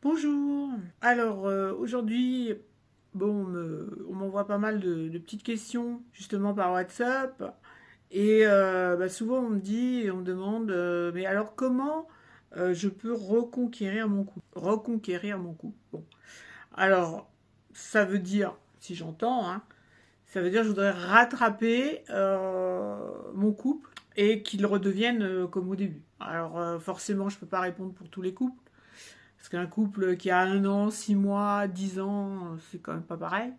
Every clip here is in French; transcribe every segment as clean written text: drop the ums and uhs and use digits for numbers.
Bonjour. Alors aujourd'hui, bon, on m'envoie pas mal de petites questions justement par WhatsApp et souvent on me dit et on me demande mais alors comment je peux reconquérir mon couple? Reconquérir mon couple. Bon, alors ça veut dire, si j'entends, hein, ça veut dire que je voudrais rattraper mon couple et qu'il redevienne comme au début. Alors forcément, je peux pas répondre pour tous les couples. Parce qu'un couple qui a 1 an, 6 mois, 10 ans, c'est quand même pas pareil.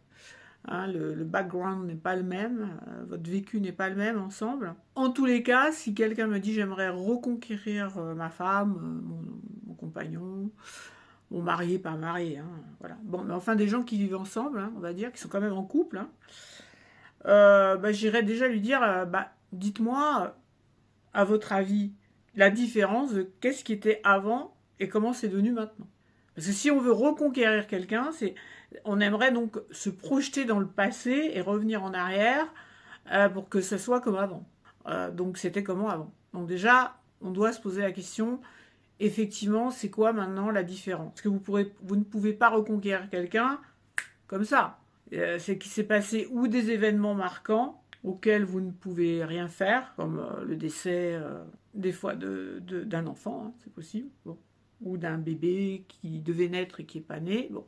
Hein, le background n'est pas le même, votre vécu n'est pas le même ensemble. En tous les cas, si quelqu'un me dit j'aimerais reconquérir ma femme, mon compagnon, mon mari, pas marié, hein, voilà. Bon, mais enfin des gens qui vivent ensemble, hein, on va dire, qui sont quand même en couple, hein, j'irais déjà lui dire, dites-moi, à votre avis, la différence de qu'est-ce qui était avant et comment c'est devenu maintenant. Parce que si on veut reconquérir quelqu'un, on aimerait donc se projeter dans le passé et revenir en arrière pour que ça soit comme avant. Donc c'était comment avant. Donc déjà, on doit se poser la question, effectivement, c'est quoi maintenant la différence? Parce que vous ne pouvez pas reconquérir quelqu'un comme ça. C'est qu'il s'est passé ou des événements marquants auxquels vous ne pouvez rien faire, comme le décès des fois d'un enfant, hein, c'est possible, bon, ou d'un bébé qui devait naître et qui n'est pas né, bon,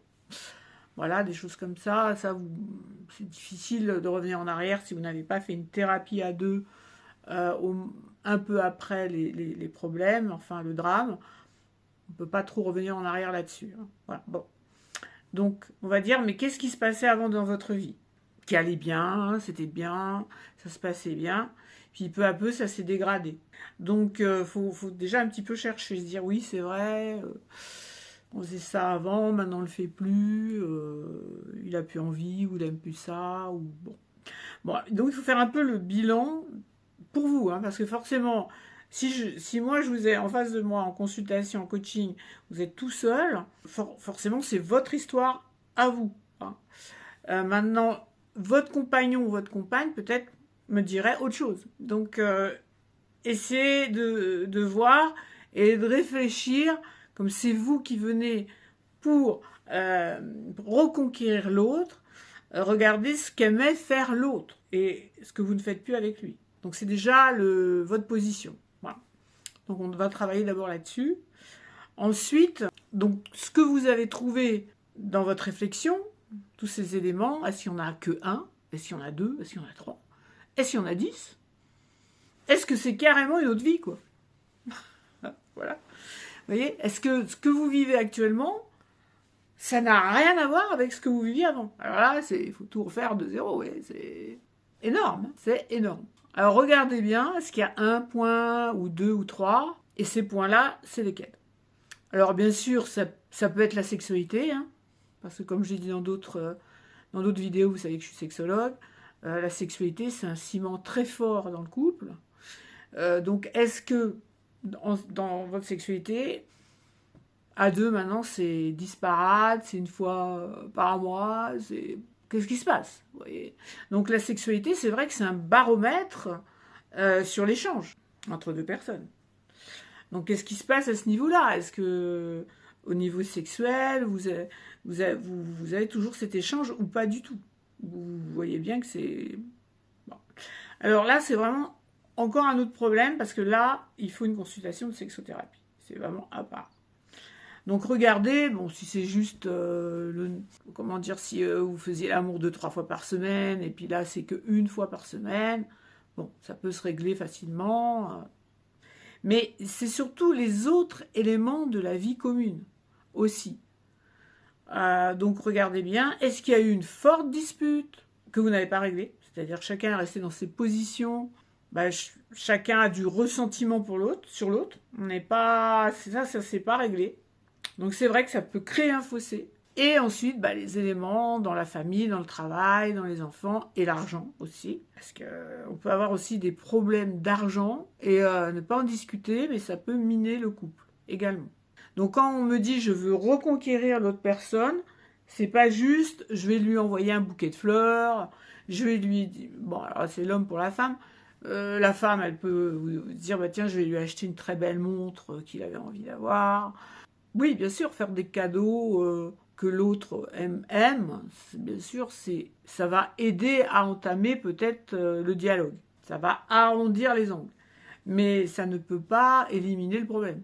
voilà, des choses comme ça, c'est difficile de revenir en arrière si vous n'avez pas fait une thérapie à deux un peu après les problèmes, enfin le drame, on ne peut pas trop revenir en arrière là-dessus, hein. Voilà, bon. Donc, on va dire, mais qu'est-ce qui se passait avant dans votre vie? Qui allait bien, hein, c'était bien, ça se passait bien. Puis peu à peu, ça s'est dégradé. Donc, faut déjà un petit peu chercher, se dire, oui, c'est vrai, on faisait ça avant, maintenant on le fait plus, il a plus envie, ou il aime plus ça, ou bon. Bon, donc il faut faire un peu le bilan pour vous, hein, parce que forcément, si moi je vous ai en face de moi en consultation, en coaching, vous êtes tout seul, forcément c'est votre histoire à vous, hein. Maintenant, votre compagnon ou votre compagne peut-être me dirait autre chose. Donc, essayez de voir et de réfléchir, comme c'est vous qui venez pour reconquérir l'autre, regardez ce qu'aimait faire l'autre et ce que vous ne faites plus avec lui. Donc c'est déjà votre position. Voilà. Donc on va travailler d'abord là-dessus. Ensuite, donc ce que vous avez trouvé dans votre réflexion, tous ces éléments, est-ce qu'il n'y en a que un? Est-ce qu'il y en a deux? Est-ce qu'il y en a trois? Est-ce qu'il y en a 10? Est-ce que c'est carrément une autre vie, quoi? Voilà. Vous voyez, est-ce que ce que vous vivez actuellement, ça n'a rien à voir avec ce que vous viviez avant? Alors là, il faut tout refaire de zéro, ouais, c'est énorme, hein, c'est énorme. Alors regardez bien, est-ce qu'il y a un point ou deux ou trois? Et ces points-là, c'est lesquels? Alors bien sûr, ça peut être la sexualité, hein, parce que comme j'ai dit dans d'autres vidéos, vous savez que je suis sexologue, la sexualité, c'est un ciment très fort dans le couple. Donc est-ce que dans votre sexualité, à deux maintenant, c'est disparate, c'est une fois par mois, qu'est-ce qui se passe, vous voyez? Donc la sexualité, c'est vrai que c'est un baromètre sur l'échange entre deux personnes. Donc qu'est-ce qui se passe à ce niveau-là? Est-ce que au niveau sexuel, vous avez toujours cet échange ou pas du tout? Vous voyez bien que c'est... Bon. Alors là, c'est vraiment encore un autre problème parce que là, il faut une consultation de sexothérapie. C'est vraiment à part. Donc regardez, bon, si c'est juste, comment dire, si vous faisiez l'amour 2, 3 fois par semaine, et puis là c'est que une fois par semaine, bon, ça peut se régler facilement. Mais c'est surtout les autres éléments de la vie commune aussi. Donc regardez bien, est-ce qu'il y a eu une forte dispute que vous n'avez pas réglée? C'est-à-dire chacun est resté dans ses positions, chacun a du ressentiment pour l'autre, sur l'autre. On n'est pas, ça s'est pas réglé. Donc c'est vrai que ça peut créer un fossé. Et ensuite, les éléments dans la famille, dans le travail, dans les enfants et l'argent aussi. Parce qu'on peut avoir aussi des problèmes d'argent et ne pas en discuter, mais ça peut miner le couple également. Donc quand on me dit je veux reconquérir l'autre personne, c'est pas juste je vais lui envoyer un bouquet de fleurs, je vais lui dire, bon alors c'est l'homme pour la femme, elle peut vous dire tiens je vais lui acheter une très belle montre qu'il avait envie d'avoir. Oui, bien sûr, faire des cadeaux que l'autre aime, bien sûr, ça va aider à entamer peut-être le dialogue. Ça va arrondir les angles. Mais ça ne peut pas éliminer le problème.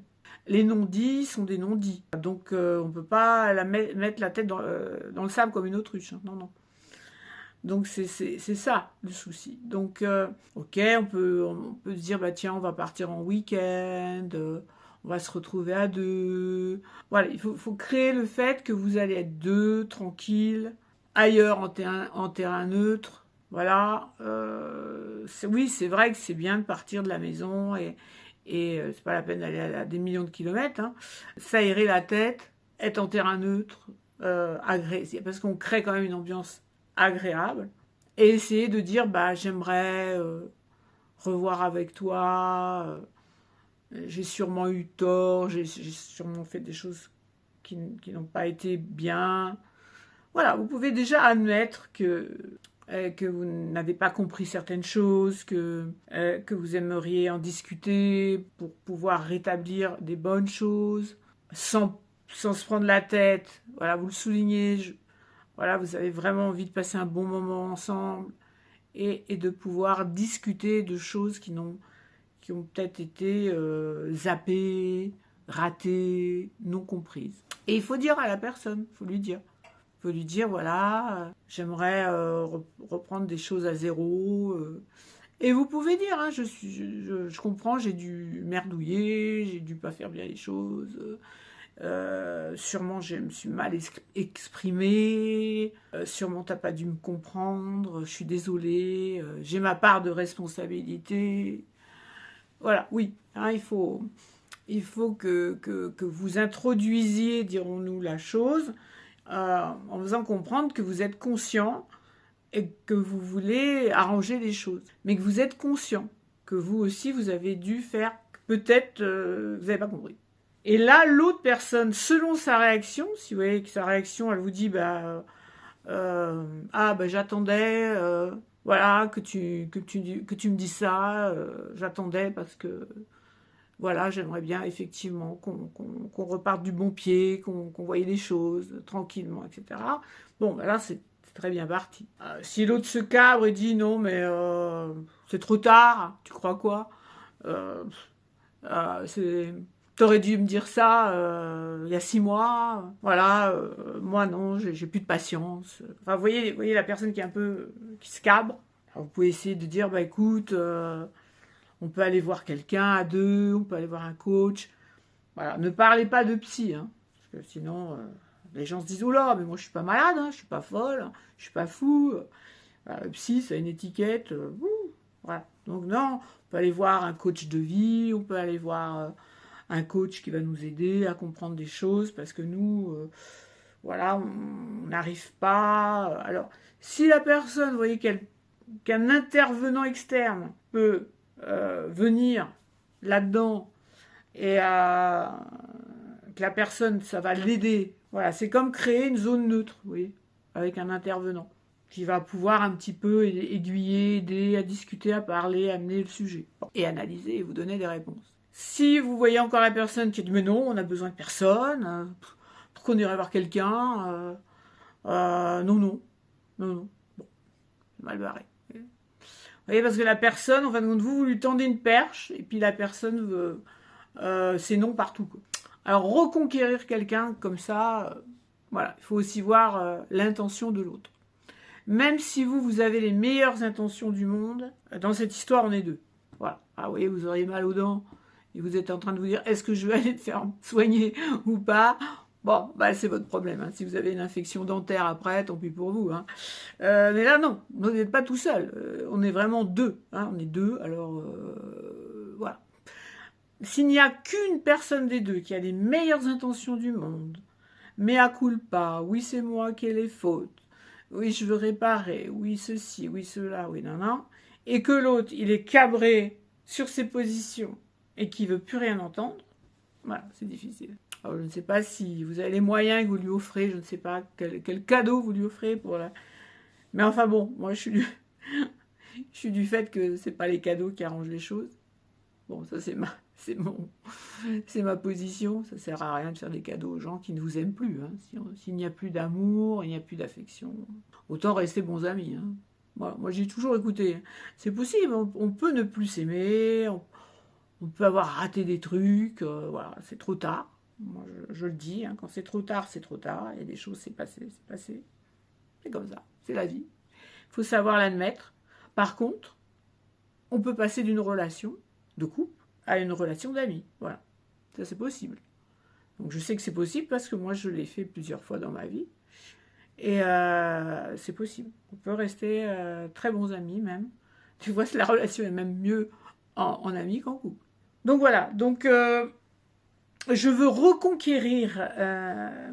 Les non-dits sont des non-dits. Donc on ne peut pas mettre la tête dans le sable comme une autruche, hein. Non, non. Donc c'est ça le souci. Donc ok, on peut se dire bah tiens on va partir en week-end, on va se retrouver à deux. Voilà, il faut créer le fait que vous allez être deux, tranquille, ailleurs en terrain neutre. Voilà. Oui, c'est vrai que c'est bien de partir de la maison et c'est pas la peine d'aller à des millions de kilomètres, hein. S'aérer la tête, être en terrain neutre, parce qu'on crée quand même une ambiance agréable et essayer de dire bah j'aimerais revoir avec toi, j'ai sûrement eu tort, j'ai sûrement fait des choses qui n'ont pas été bien. Voilà, vous pouvez déjà admettre que vous n'avez pas compris certaines choses, que vous aimeriez en discuter pour pouvoir rétablir des bonnes choses sans se prendre la tête. Voilà, vous le soulignez, voilà, vous avez vraiment envie de passer un bon moment ensemble et de pouvoir discuter de choses qui ont peut-être été zappées, ratées, non comprises. Et il faut dire à la personne, il faut lui dire. Il faut lui dire, voilà, j'aimerais reprendre des choses à zéro. Et vous pouvez dire, hein, je comprends, j'ai dû merdouiller, j'ai dû pas faire bien les choses. Sûrement je me suis mal exprimée, sûrement t'as pas dû me comprendre, je suis désolée, j'ai ma part de responsabilité. Voilà, oui, hein, il faut que vous introduisiez, dirons-nous, la chose en faisant comprendre que vous êtes conscient et que vous voulez arranger les choses, mais que vous êtes conscient que vous aussi vous avez dû faire, peut-être vous n'avez pas compris. Et là, l'autre personne, selon sa réaction, si vous voyez que sa réaction, elle vous dit, ah, bah, j'attendais, voilà, que tu me dises ça, j'attendais parce que, voilà, j'aimerais bien effectivement qu'on reparte du bon pied, qu'on voyait les choses tranquillement, etc. Bon, ben là, c'est très bien parti. Si l'autre se cabre et dit, non, mais c'est trop tard, tu crois quoi? Euh, c'est... T'aurais dû me dire ça il y a 6 mois. Voilà, moi non, j'ai plus de patience. Enfin, vous voyez la personne qui est un peu qui se cabre. Alors, vous pouvez essayer de dire, bah écoute, on peut aller voir quelqu'un à deux, on peut aller voir un coach. Voilà, ne parlez pas de psy, hein, parce que sinon les gens se disent, oh là, mais moi je suis pas malade, hein, je suis pas folle, hein, je suis pas fou. Voilà, le psy, c'est une étiquette. Voilà. Donc non, on peut aller voir un coach de vie, on peut aller voir un coach qui va nous aider à comprendre des choses parce que nous, voilà, on n'arrive pas. Alors, si la personne, vous voyez qu'un intervenant externe peut venir là-dedans et que la personne, ça va l'aider. Voilà, c'est comme créer une zone neutre, vous voyez, avec un intervenant qui va pouvoir un petit peu aiguiller, aider à discuter, à parler, amener le sujet et analyser et vous donner des réponses. Si vous voyez encore la personne qui dit mais non, on a besoin de personne, pourquoi on irait voir quelqu'un, non, non, non, non, bon, mal barré. Vous voyez, parce que la personne, en fin de compte, vous lui tendez une perche et puis la personne veut, c'est non partout, quoi. Alors reconquérir quelqu'un comme ça, voilà, il faut aussi voir l'intention de l'autre. Même si vous avez les meilleures intentions du monde, dans cette histoire, on est deux. Voilà. Ah oui, vous auriez mal aux dents et vous êtes en train de vous dire est-ce que je vais aller te faire soigner ou pas? Bon, bah c'est votre problème, hein. Si vous avez une infection dentaire après, tant pis pour vous, hein. Mais là, non, vous n'êtes pas tout seul. On est vraiment deux, hein. On est deux, alors voilà. S'il n'y a qu'une personne des deux qui a les meilleures intentions du monde, mea culpa, oui c'est moi qui ai les fautes, oui je veux réparer, oui ceci, oui cela, oui non non, et que l'autre il est cabré sur ses positions et qui veut plus rien entendre, voilà, c'est difficile. Alors, je ne sais pas si vous avez les moyens que vous lui offrez, je ne sais pas quel cadeau vous lui offrez pour la... Mais enfin bon, moi je suis du fait que c'est pas les cadeaux qui arrangent les choses. Bon, ça c'est ma position. Ça sert à rien de faire des cadeaux aux gens qui ne vous aiment plus. Hein. S'il n'y a plus d'amour, il n'y a plus d'affection, autant rester bons amis. Hein. Moi j'ai toujours écouté. C'est possible, on peut ne plus s'aimer, on peut avoir raté des trucs, voilà, c'est trop tard. Moi je le dis, hein, quand c'est trop tard, c'est trop tard. Il y a des choses, c'est passé, c'est passé. C'est comme ça, c'est la vie. Il faut savoir l'admettre. Par contre, on peut passer d'une relation de couple à une relation d'amis. Voilà, ça c'est possible. Donc je sais que c'est possible parce que moi je l'ai fait plusieurs fois dans ma vie. Et c'est possible. On peut rester très bons amis même. Tu vois, la relation est même mieux en amis qu'en couple. Donc voilà, donc je veux reconquérir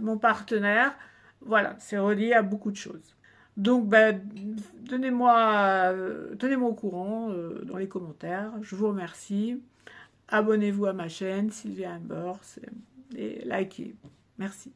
mon partenaire. Voilà, c'est relié à beaucoup de choses. Donc, ben, tenez-moi au courant dans les commentaires. Je vous remercie. Abonnez-vous à ma chaîne, Sylvia Embers, et likez. Merci.